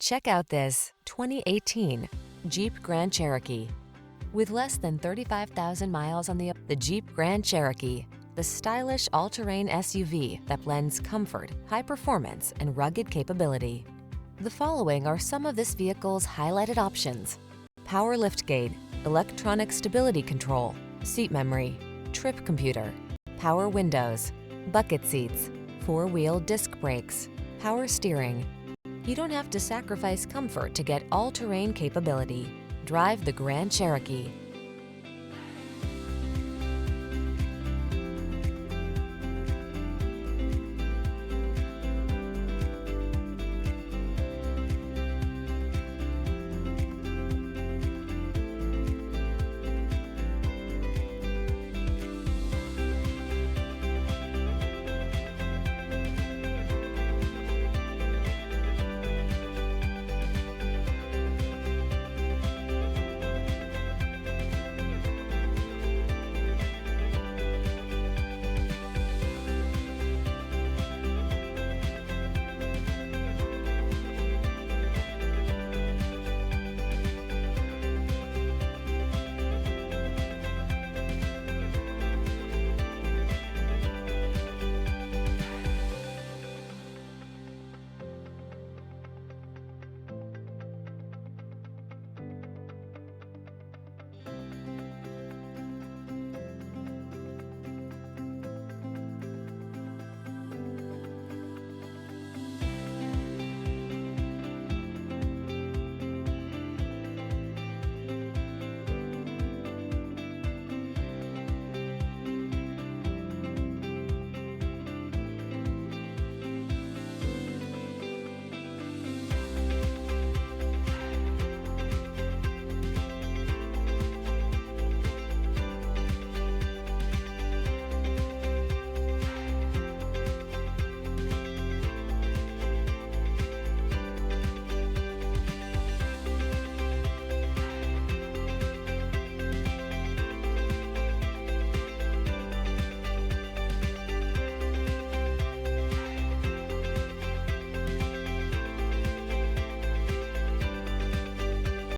Check out this 2018 Jeep Grand Cherokee. With less than 35,000 miles on the Jeep Grand Cherokee, the stylish all-terrain SUV that blends comfort, high performance, and rugged capability. The following are some of this vehicle's highlighted options: power liftgate, electronic stability control, seat memory, trip computer, power windows, bucket seats, four-wheel disc brakes, power steering. You don't have to sacrifice comfort to get all-terrain capability. Drive the Grand Cherokee.